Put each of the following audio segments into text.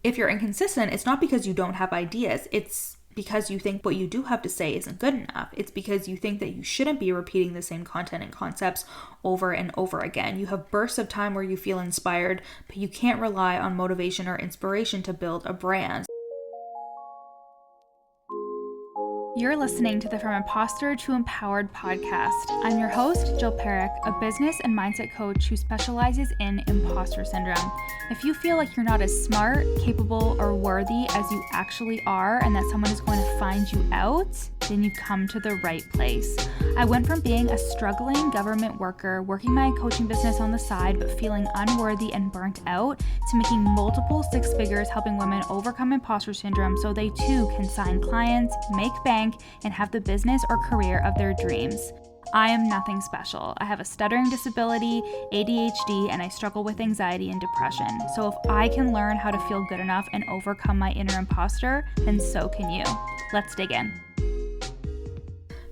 If you're inconsistent, it's not because you don't have ideas. It's because you think what you do have to say isn't good enough. It's because you think that you shouldn't be repeating the same content and concepts over and over again. You have bursts of time where you feel inspired, but you can't rely on motivation or inspiration to build a brand. You're listening to the From Imposter to Empowered podcast. I'm your host, Jill Perrick, a business and mindset coach who specializes in imposter syndrome. If you feel like you're not as smart, capable, or worthy as you actually are, and that someone is going to find you out, then you've come to the right place. I went from being a struggling government worker, working my coaching business on the side, but feeling unworthy and burnt out, to making multiple six figures helping women overcome imposter syndrome so they too can sign clients, make bank, and have the business or career of their dreams. I am nothing special. I have a stuttering disability, ADHD, and I struggle with anxiety and depression. So if I can learn how to feel good enough and overcome my inner imposter, then so can you. Let's dig in.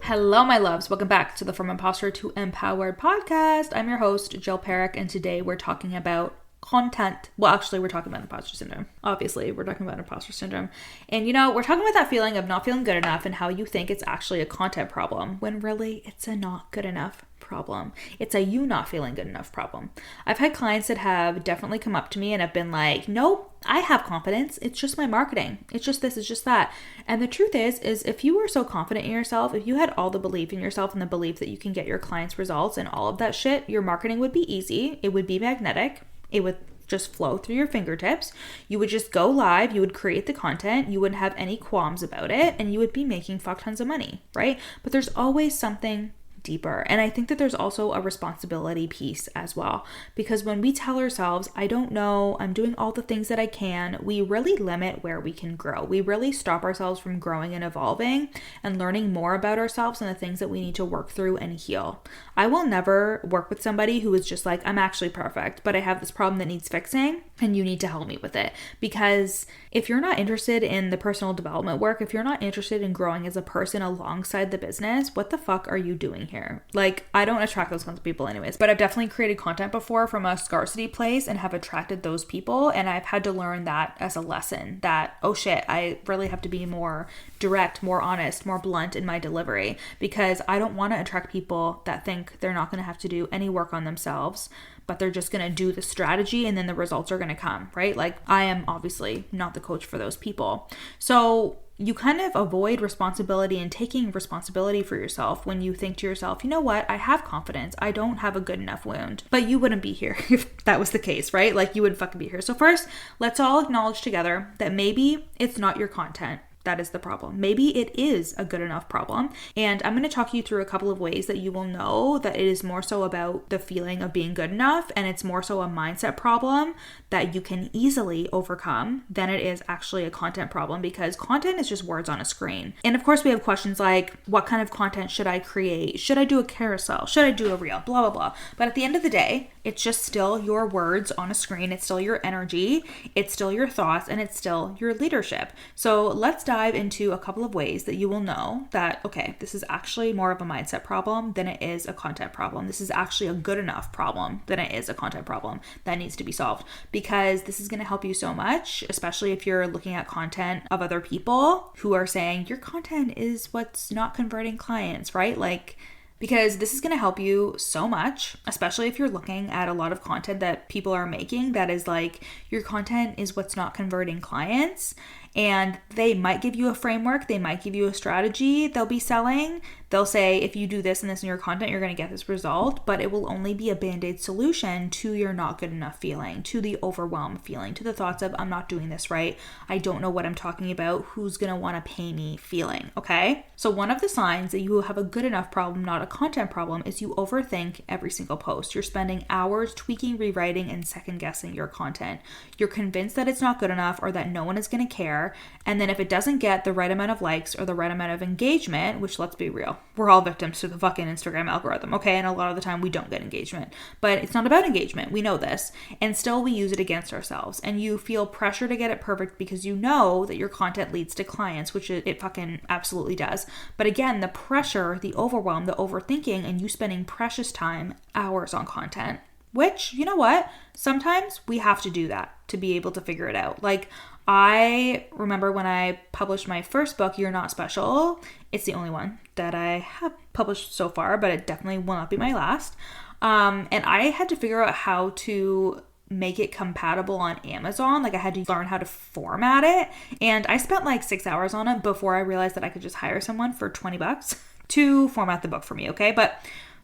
Hello, my loves. Welcome back to the From Imposter to Empowered podcast. I'm your host, Jill Perrick, and today we're talking about content. Well, actually, we're talking about imposter syndrome. Obviously, we're talking about imposter syndrome. And we're talking about that feeling of not feeling good enough and how you think it's actually a content problem when really it's a not good enough problem. It's a you not feeling good enough problem. I've had clients that have definitely come up to me and have been like, nope, I have confidence. It's just my marketing. It's just this, it's just that. And the truth is if you were so confident in yourself, if you had all the belief in yourself and the belief that you can get your clients results and all of that shit, your marketing would be easy. It would be magnetic. It would just flow through your fingertips. You would just go live. You would create the content. You wouldn't have any qualms about it. And you would be making fuck tons of money, right? But there's always something deeper. And I think that there's also a responsibility piece as well, because when we tell ourselves, I don't know, I'm doing all the things that I can, we really limit where we can grow. We really stop ourselves from growing and evolving and learning more about ourselves and the things that we need to work through and heal. I will never work with somebody who is just like, I'm actually perfect, but I have this problem that needs fixing and you need to help me with it. Because if you're not interested in the personal development work, if you're not interested in growing as a person alongside the business, what the fuck are you doing here? Like, I don't attract those kinds of people anyways, but I've definitely created content before from a scarcity place and have attracted those people. And I've had to learn that as a lesson that, oh shit, I really have to be more direct, more honest, more blunt in my delivery, because I don't want to attract people that think they're not going to have to do any work on themselves, but they're just going to do the strategy and then the results are going to come, right? Like, I am obviously not the coach for those people. So you kind of avoid responsibility and taking responsibility for yourself when you think to yourself, you know what, I have confidence. I don't have a good enough wound. But you wouldn't be here if that was the case, right? Like, you wouldn't fucking be here. So first, let's all acknowledge together that maybe it's not your content that is the problem. Maybe it is a good enough problem. And I'm going to talk you through a couple of ways that you will know that it is more so about the feeling of being good enough, and it's more so a mindset problem that you can easily overcome than it is actually a content problem, because content is just words on a screen. And of course, we have questions like, what kind of content should I create? Should I do a carousel? Should I do a reel? Blah, blah, blah. But at the end of the day, it's just still your words on a screen. It's still your energy. It's still your thoughts, and it's still your leadership. So let's dive into a couple of ways that you will know that, okay, this is actually more of a mindset problem than it is a content problem. This is actually a good enough problem than it is a content problem that needs to be solved, because this is going to help you so much, especially if you're looking at content of other people who are saying your content is what's not converting clients, right? Like, because this is going to help you so much, especially if you're looking at a lot of content that people are making that is like, your content is what's not converting clients. And they might give you a framework, they might give you a strategy they'll be selling. They'll say, if you do this and this in your content, you're going to get this result, but it will only be a band-aid solution to your not good enough feeling, to the overwhelmed feeling, to the thoughts of, I'm not doing this right, I don't know what I'm talking about, who's going to want to pay me feeling, okay? So one of the signs that you have a good enough problem, not a content problem, is you overthink every single post. You're spending hours tweaking, rewriting, and second-guessing your content. You're convinced that it's not good enough or that no one is going to care, and then if it doesn't get the right amount of likes or the right amount of engagement, which, let's be real, we're all victims to the fucking Instagram algorithm, okay? And a lot of the time we don't get engagement, but it's not about engagement. We know this, and still we use it against ourselves, and you feel pressure to get it perfect because you know that your content leads to clients, which it fucking absolutely does. But again, the pressure, the overwhelm, the overthinking, and you spending precious time, hours on content, which, you know what? Sometimes we have to do that to be able to figure it out. Like, I remember when I published my first book, You're Not Special. It's the only one that I have published so far, but it definitely will not be my last. And I had to figure out how to make it compatible on Amazon. Like I had to learn how to format it. And I spent like 6 hours on it before I realized that I could just hire someone for $20 to format the book for me, okay? But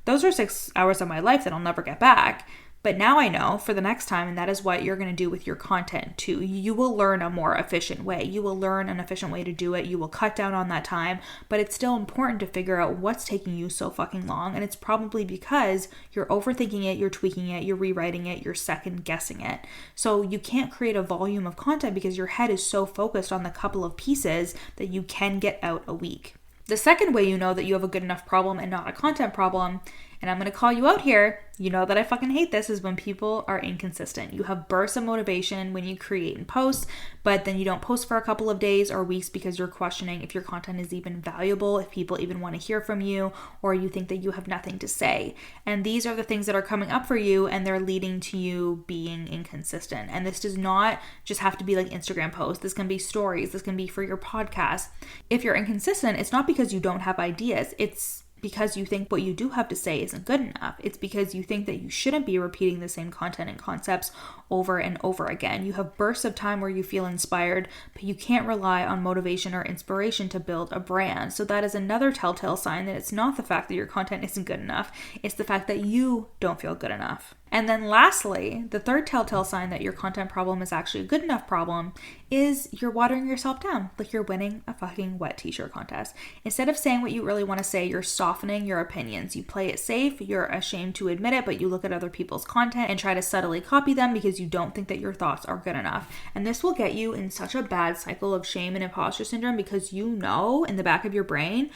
those are 6 hours of my life that I'll never get back. But now I know for the next time, and that is what you're going to do with your content too. You will learn a more efficient way. You will learn an efficient way to do it. You will cut down on that time, but it's still important to figure out what's taking you so fucking long. And it's probably because you're overthinking it, you're tweaking it, you're rewriting it, you're second guessing it. So you can't create a volume of content because your head is so focused on the couple of pieces that you can get out a week. The second way you know that you have a good enough problem and not a content problem, and I'm going to call you out here, you know that I fucking hate this, is when people are inconsistent. You have bursts of motivation when you create and post, but then you don't post for a couple of days or weeks because you're questioning if your content is even valuable, if people even want to hear from you, or you think that you have nothing to say. And these are the things that are coming up for you, and they're leading to you being inconsistent. And this does not just have to be like Instagram posts. This can be stories. This can be for your podcast. If you're inconsistent, it's not because you don't have ideas. It's because you think what you do have to say isn't good enough. It's because you think that you shouldn't be repeating the same content and concepts over and over again. You have bursts of time where you feel inspired, but you can't rely on motivation or inspiration to build a brand. So that is another telltale sign that it's not the fact that your content isn't good enough. It's the fact that you don't feel good enough. And then lastly, the third telltale sign that your content problem is actually a good enough problem is you're watering yourself down, like you're winning a fucking wet t-shirt contest. Instead of saying what you really want to say, you're softening your opinions. You play it safe, you're ashamed to admit it, but you look at other people's content and try to subtly copy them because you don't think that your thoughts are good enough. And this will get you in such a bad cycle of shame and imposter syndrome because you know in the back of your brain,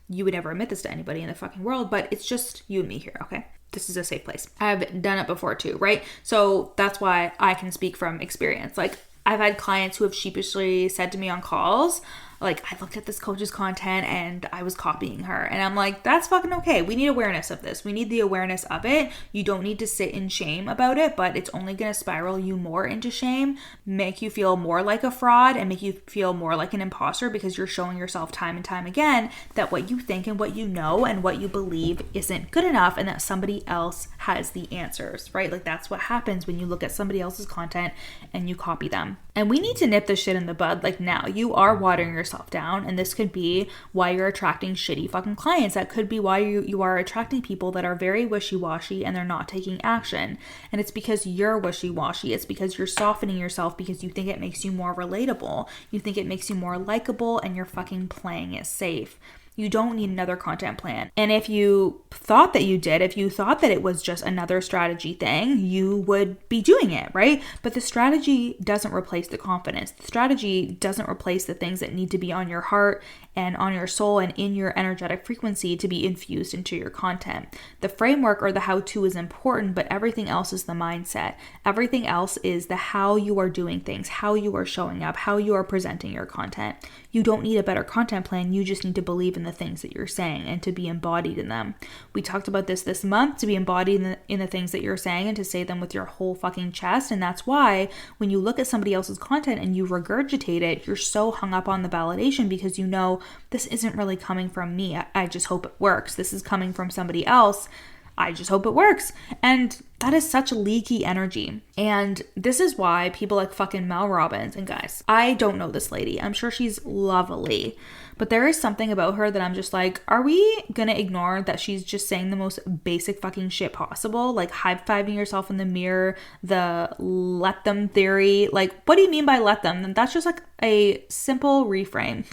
you would never admit this to anybody in the fucking world, but it's just you and me here, okay? This is a safe place. I've done it before too, right? So that's why I can speak from experience. Like I've had clients who have sheepishly said to me on calls, like, I looked at this coach's content and I was copying her. And I'm like, that's fucking okay. We need awareness of this. We need the awareness of it. You don't need to sit in shame about it, but it's only going to spiral you more into shame, make you feel more like a fraud, and make you feel more like an imposter because you're showing yourself time and time again that what you think and what you know and what you believe isn't good enough and that somebody else has the answers, right? Like that's what happens when you look at somebody else's content and you copy them. And we need to nip this shit in the bud. Like now you are watering yourself down, and this could be why you're attracting shitty fucking clients. That could be why you are attracting people that are very wishy-washy and they're not taking action. And it's because you're wishy-washy. It's because you're softening yourself because you think it makes you more relatable. You think it makes you more likable, and you're fucking playing it safe. You don't need another content plan. And if you thought that you did, if you thought that it was just another strategy thing, you would be doing it, right? But the strategy doesn't replace the confidence. The strategy doesn't replace the things that need to be on your heart and on your soul and in your energetic frequency to be infused into your content. The framework or the how-to is important, but everything else is the mindset. Everything else is the how you are doing things, how you are showing up, how you are presenting your content. You don't need a better content plan. You just need to believe in the things that you're saying and to be embodied in them. We talked about this month, to be embodied in the things that you're saying and to say them with your whole fucking chest. And that's why when you look at somebody else's content and you regurgitate it, you're so hung up on the validation because you know this isn't really coming from me. I just hope it works. This is coming from somebody else. I just hope it works. And that is such leaky energy. And this is why people like fucking Mel Robbins, and guys, I don't know this lady. I'm sure she's lovely. But there is something about her that I'm just like, are we gonna ignore that she's just saying the most basic fucking shit possible? Like high-fiving yourself in the mirror, the let them theory. Like, what do you mean by let them? And that's just like a simple reframe.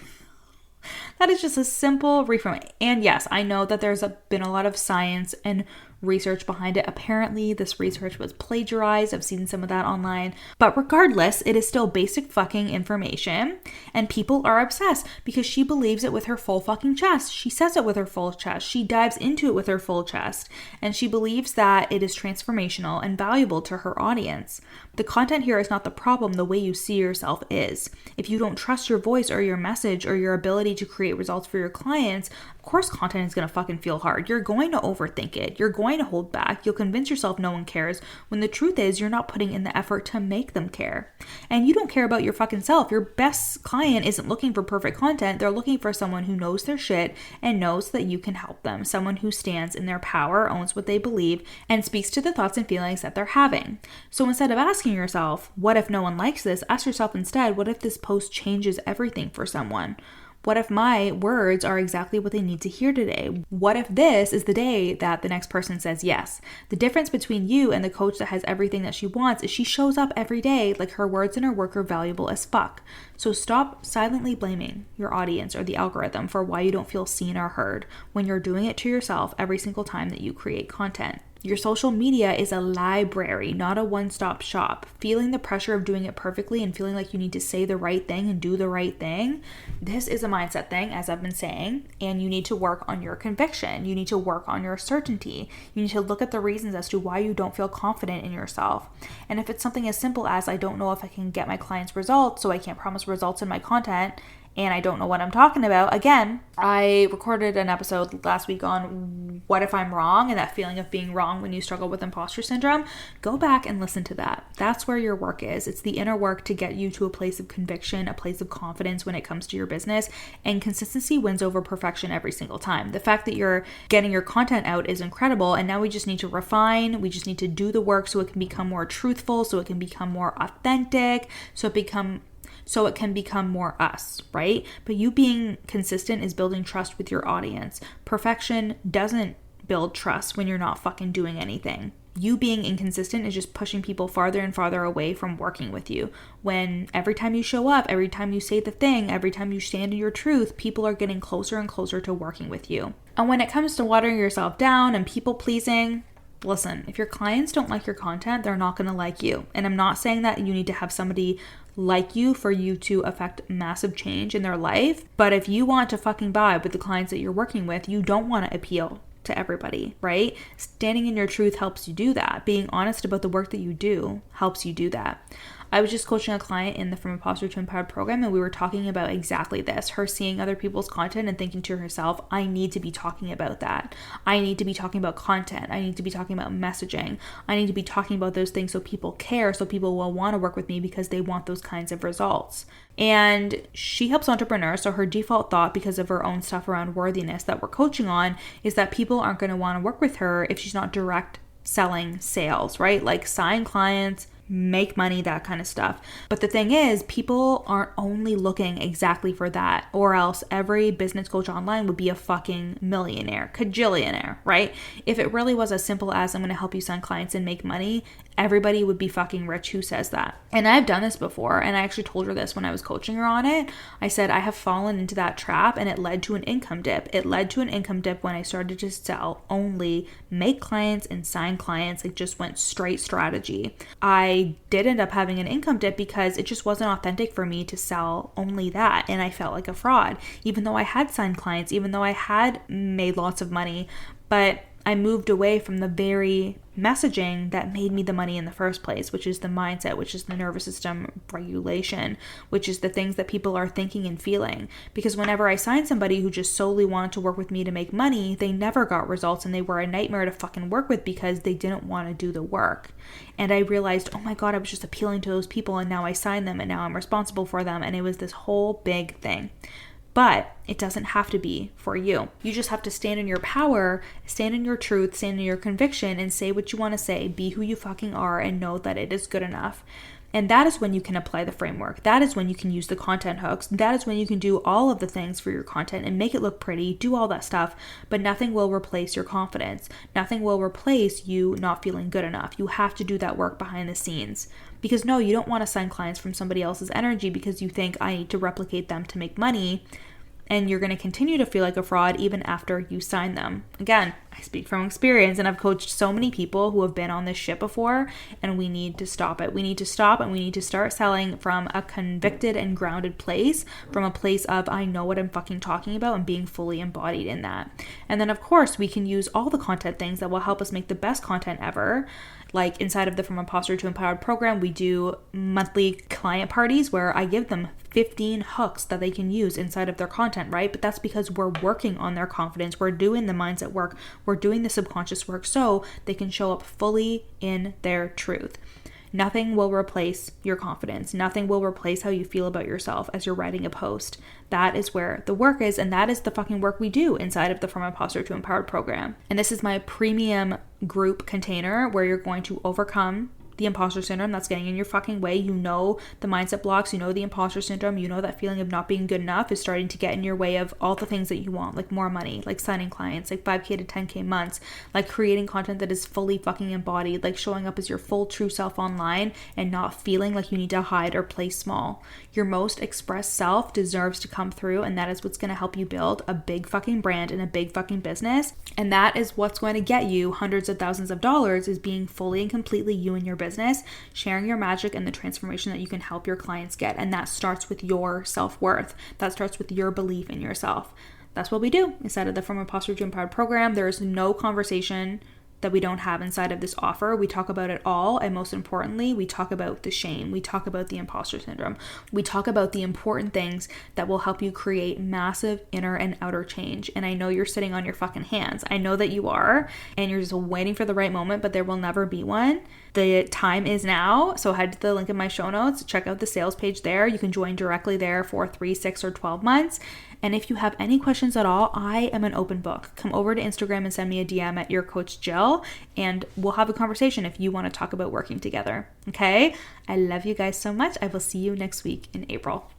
That is just a simple reframe. And yes, I know that there's been a lot of science and research behind it. Apparently, this research was plagiarized. I've seen some of that online. But regardless, it is still basic fucking information. And people are obsessed because she believes it with her full fucking chest. She says it with her full chest. She dives into it with her full chest. And she believes that it is transformational and valuable to her audience. The content here is not the problem, the way you see yourself is. If you don't trust your voice or your message or your ability to create results for your clients, of course content is going to fucking feel hard. You're going to overthink it. You're going to hold back. You'll convince yourself no one cares when the truth is you're not putting in the effort to make them care. And you don't care about your fucking self. Your best client isn't looking for perfect content. They're looking for someone who knows their shit and knows that you can help them. Someone who stands in their power, owns what they believe, and speaks to the thoughts and feelings that they're having. So instead of asking yourself, what if no one likes this? Ask yourself instead, what if this post changes everything for someone? What if my words are exactly what they need to hear today? What if this is the day that the next person says yes? The difference between you and the coach that has everything that she wants is she shows up every day like her words and her work are valuable as fuck. So stop silently blaming your audience or the algorithm for why you don't feel seen or heard when you're doing it to yourself every single time that you create content. Your social media is a library, not a one-stop shop. Feeling the pressure of doing it perfectly and feeling like you need to say the right thing and do the right thing, this is a mindset thing, as I've been saying, and you need to work on your conviction. You need to work on your certainty. You need to look at the reasons as to why you don't feel confident in yourself. And if it's something as simple as, I don't know if I can get my clients results, so I can't promise results in my content, and I don't know what I'm talking about. Again, I recorded an episode last week on what if I'm wrong and that feeling of being wrong when you struggle with imposter syndrome. Go back and listen to that. That's where your work is. It's the inner work to get you to a place of conviction, a place of confidence when it comes to your business, and consistency wins over perfection every single time. The fact that you're getting your content out is incredible, and now we just need to refine. We just need to do the work so it can become more truthful, so it can become more authentic, so it can become more us, right? But you being consistent is building trust with your audience. Perfection doesn't build trust when you're not fucking doing anything. You being inconsistent is just pushing people farther and farther away from working with you. When every time you show up, every time you say the thing, every time you stand in your truth, people are getting closer and closer to working with you. And when it comes to watering yourself down and people pleasing, listen, if your clients don't like your content, they're not going to like you. And I'm not saying that you need to have somebody like you for you to affect massive change in their life. But if you want to fucking vibe with the clients that you're working with, you don't want to appeal to everybody, right? Standing in your truth helps you do that. Being honest about the work that you do helps you do that. I was just coaching a client in the From Imposter to Empowered program, and we were talking about exactly this. Her seeing other people's content and thinking to herself, I need to be talking about that. I need to be talking about content. I need to be talking about messaging. I need to be talking about those things so people care, so people will want to work with me because they want those kinds of results. And she helps entrepreneurs, so her default thought, because of her own stuff around worthiness that we're coaching on, is that people aren't going to want to work with her if she's not direct selling sales, right? Like sign clients, make money, that kind of stuff. But the thing is, people aren't only looking exactly for that, or else every business coach online would be a fucking millionaire, cajillionaire, right? If it really was as simple as I'm going to help you sign clients and make money, everybody would be fucking rich who says that. And I've done this before, and I actually told her this when I was coaching her on it. I said, I have fallen into that trap, and it led to an income dip. It led to an income dip when I started to sell only make clients and sign clients. It just went straight strategy. I did end up having an income dip because it just wasn't authentic for me to sell only that, and I felt like a fraud, even though I had signed clients, even though I had made lots of money. But I moved away from the very messaging that made me the money in the first place, which is the mindset, which is the nervous system regulation, which is the things that people are thinking and feeling. Because whenever I signed somebody who just solely wanted to work with me to make money, they never got results, and they were a nightmare to fucking work with because they didn't want to do the work. And I realized, oh my God, I was just appealing to those people, and now I signed them, and now I'm responsible for them. And it was this whole big thing. But it doesn't have to be for you. You just have to stand in your power, stand in your truth, stand in your conviction, and say what you want to say, be who you fucking are, and know that it is good enough. And that is when you can apply the framework. That is when you can use the content hooks. That is when you can do all of the things for your content and make it look pretty, do all that stuff, but nothing will replace your confidence. Nothing will replace you not feeling good enough. You have to do that work behind the scenes. Because no, you don't want to sign clients from somebody else's energy because you think I need to replicate them to make money. And you're going to continue to feel like a fraud even after you sign them. Again, I speak from experience, and I've coached so many people who have been on this shit before, and we need to stop it. We need to stop, and we need to start selling from a convicted and grounded place, from a place of I know what I'm fucking talking about and being fully embodied in that. And then of course we can use all the content things that will help us make the best content ever. Like inside of the From Imposter to Empowered program, we do monthly client parties where I give them 15 hooks that they can use inside of their content, right? But that's because we're working on their confidence. We're doing the mindset work. We're doing the subconscious work so they can show up fully in their truth. Nothing will replace your confidence. Nothing will replace how you feel about yourself as you're writing a post. That is where the work is, and that is the fucking work we do inside of the From Imposter to Empowered program. And this is my premium group container where you're going to overcome the imposter syndrome that's getting in your fucking way. You know the mindset blocks, you know the imposter syndrome, you know that feeling of not being good enough is starting to get in your way of all the things that you want, like more money, like signing clients, like 5K to 10K months, like creating content that is fully fucking embodied, like showing up as your full true self online and not feeling like you need to hide or play small. Your most expressed self deserves to come through, and that is what's going to help you build a big fucking brand and a big fucking business. And that is what's going to get you hundreds of thousands of dollars, is being fully and completely you and your business, sharing your magic and the transformation that you can help your clients get. And that starts with your self-worth. That starts with your belief in yourself. That's what we do inside of the From Imposter to Empowered program. There is no conversation that we don't have inside of this offer. We talk about it all, and most importantly, we talk about the shame. We talk about the imposter syndrome. We talk about the important things that will help you create massive inner and outer change. And I know you're sitting on your fucking hands. I know that you are, and you're just waiting for the right moment, but there will never be one. The time is now. So head to the link in my show notes, check out the sales page there. You can join directly there for 3, 6, or 12 months. And if you have any questions at all, I am an open book. Come over to Instagram and send me a DM at YourCoachJill, and we'll have a conversation if you want to talk about working together. Okay? I love you guys so much. I will see you next week in April.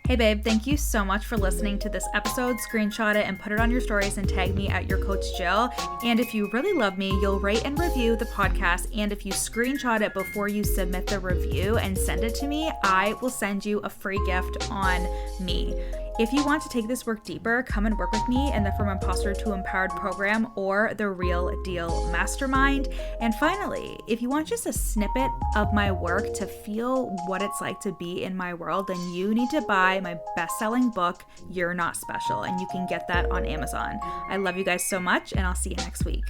Hey babe, thank you so much for listening to this episode. Screenshot it and put it on your stories and tag me at YourCoachJill. And if you really love me, you'll rate and review the podcast. And if you screenshot it before you submit the review and send it to me, I will send you a free gift on me. If you want to take this work deeper, come and work with me in the From Imposter to Empowered program or the Real Deal Mastermind. And finally, if you want just a snippet of my work to feel what it's like to be in my world, then you need to buy my best-selling book, You're Not Special, and you can get that on Amazon. I love you guys so much, and I'll see you next week.